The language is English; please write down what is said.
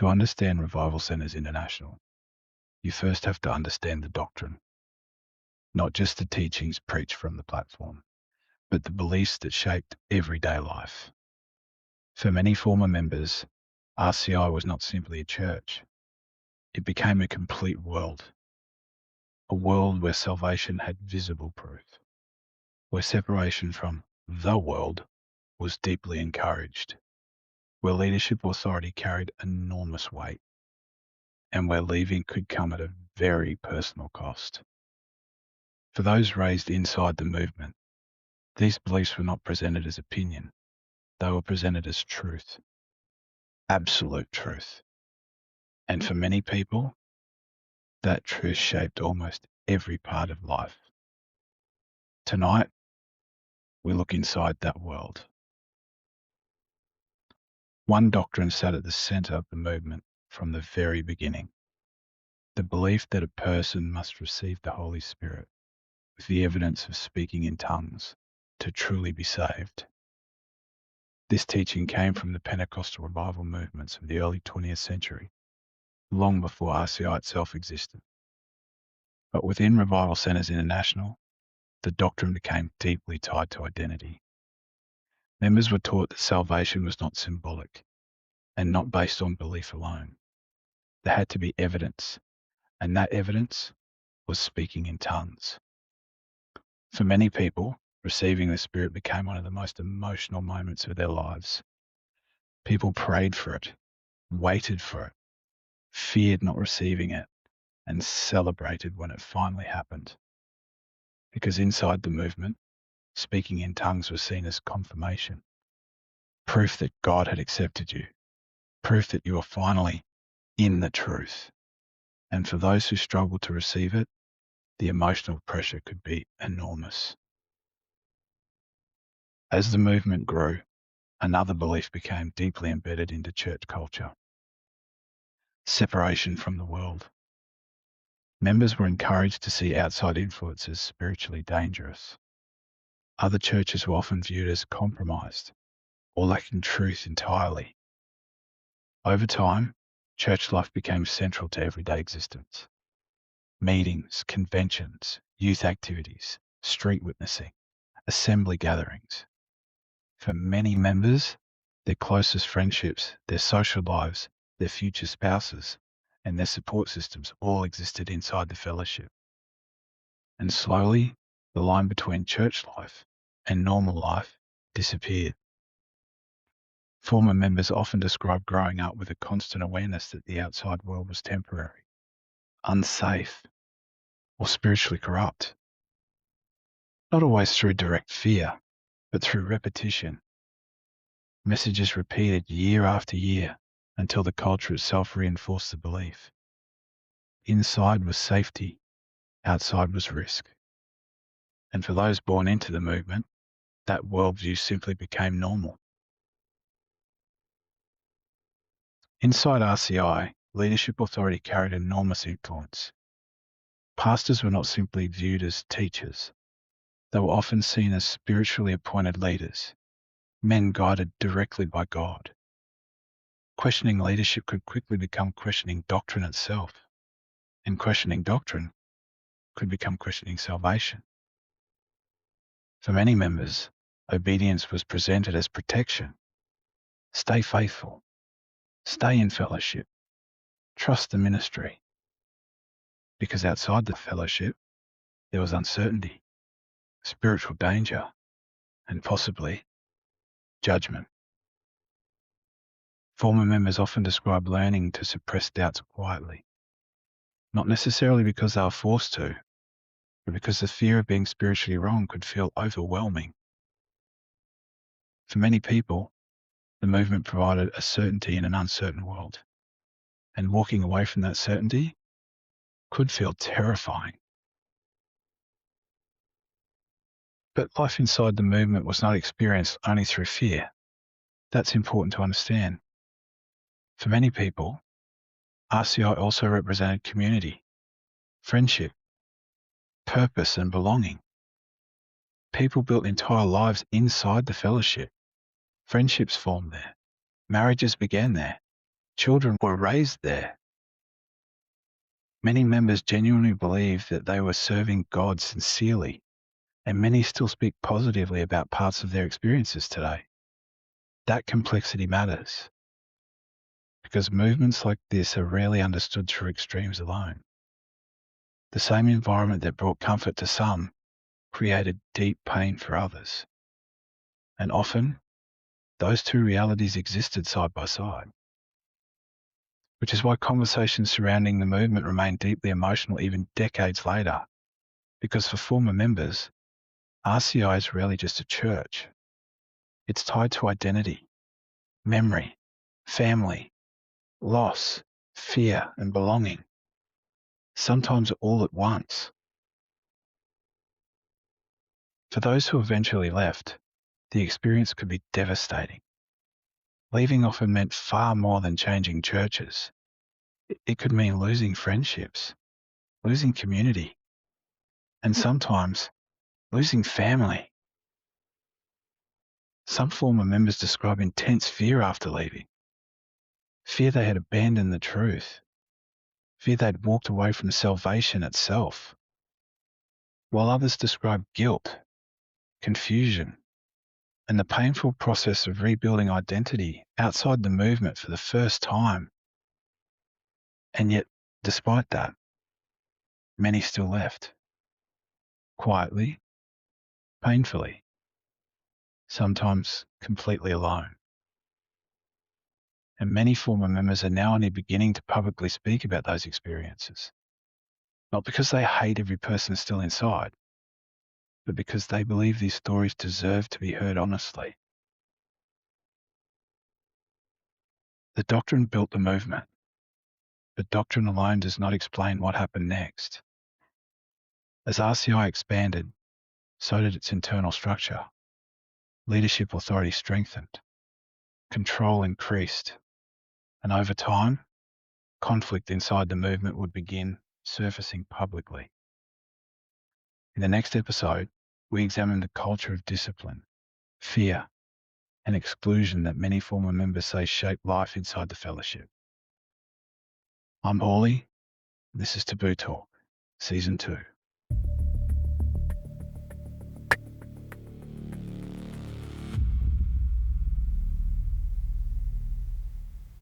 To understand Revival Centers International, you first have to understand the doctrine, not just the teachings preached from the platform, but the beliefs that shaped everyday life. For many former members, RCI was not simply a church. It became a complete world, a world where salvation had visible proof, where separation from the world was deeply encouraged, where leadership authority carried enormous weight, and where leaving could come at a very personal cost. For those raised inside the movement, these beliefs were not presented as opinion. They were presented as truth, absolute truth. And for many people, that truth shaped almost every part of life. Tonight, we look inside that world. One doctrine sat at the center of the movement from the very beginning: the belief that a person must receive the Holy Spirit with the evidence of speaking in tongues to truly be saved. This teaching came from the Pentecostal revival movements of the early 20th century, long before RCI itself existed. But within Revival Centers International, the doctrine became deeply tied to identity. Members were taught that salvation was not symbolic and not based on belief alone. There had to be evidence, and that evidence was speaking in tongues. For many people, receiving the Spirit became one of the most emotional moments of their lives. People prayed for it, waited for it, feared not receiving it, and celebrated when it finally happened. Because inside the movement, speaking in tongues was seen as confirmation, proof that God had accepted you, proof that you are finally in the truth. And for those who struggled to receive it, the emotional pressure could be enormous. As the movement grew, another belief became deeply embedded into church culture: separation from the world. Members were encouraged to see outside influences spiritually dangerous. Other churches were often viewed as compromised or lacking truth entirely. Over time, church life became central to everyday existence. Meetings, conventions, youth activities, street witnessing, assembly gatherings. For many members, their closest friendships, their social lives, their future spouses, and their support systems all existed inside the fellowship. And slowly, the line between church life and normal life disappeared. Former members often describe growing up with a constant awareness that the outside world was temporary, unsafe, or spiritually corrupt. Not always through direct fear, but through repetition. Messages repeated year after year until the culture itself reinforced the belief. Inside was safety, outside was risk. And for those born into the movement, that worldview simply became normal. Inside RCI, leadership authority carried enormous influence. Pastors were not simply viewed as teachers. They were often seen as spiritually appointed leaders, men guided directly by God. Questioning leadership could quickly become questioning doctrine itself, and questioning doctrine could become questioning salvation. For many members, obedience was presented as protection. Stay faithful, stay in fellowship, trust the ministry. Because outside the fellowship, there was uncertainty, spiritual danger, and possibly judgment. Former members often describe learning to suppress doubts quietly, not necessarily because they were forced to, but because the fear of being spiritually wrong could feel overwhelming. For many people, the movement provided a certainty in an uncertain world, and walking away from that certainty could feel terrifying. But life inside the movement was not experienced only through fear. That's important to understand. For many people, RCI also represented community, friendship, purpose, and belonging. People built entire lives inside the fellowship. Friendships formed there. Marriages began there. Children were raised there. Many members genuinely believed that they were serving God sincerely, and many still speak positively about parts of their experiences today. That complexity matters, because movements like this are rarely understood through extremes alone. The same environment that brought comfort to some created deep pain for others. And often, those two realities existed side by side, which is why conversations surrounding the movement remain deeply emotional even decades later, because for former members, RCI is rarely just a church. It's tied to identity, memory, family, loss, fear, and belonging, sometimes all at once. For those who eventually left, the experience could be devastating. Leaving often meant far more than changing churches. It could mean losing friendships, losing community, and sometimes losing family. Some former members describe intense fear after leaving. Fear they had abandoned the truth. Fear they'd walked away from salvation itself. While others describe guilt, confusion, and the painful process of rebuilding identity outside the movement for the first time. And yet, despite that, many still left. Quietly, painfully, sometimes completely alone. And many former members are now only beginning to publicly speak about those experiences. Not because they hate every person still inside, but because they believe these stories deserve to be heard honestly. The doctrine built the movement, but doctrine alone does not explain what happened next. As RCI expanded, so did its internal structure. Leadership authority strengthened, control increased, and over time, conflict inside the movement would begin surfacing publicly. In the next episode, we examine the culture of discipline, fear, and exclusion that many former members say shape life inside the fellowship. I'm Hawley. This is Taboo Talk, Season 2.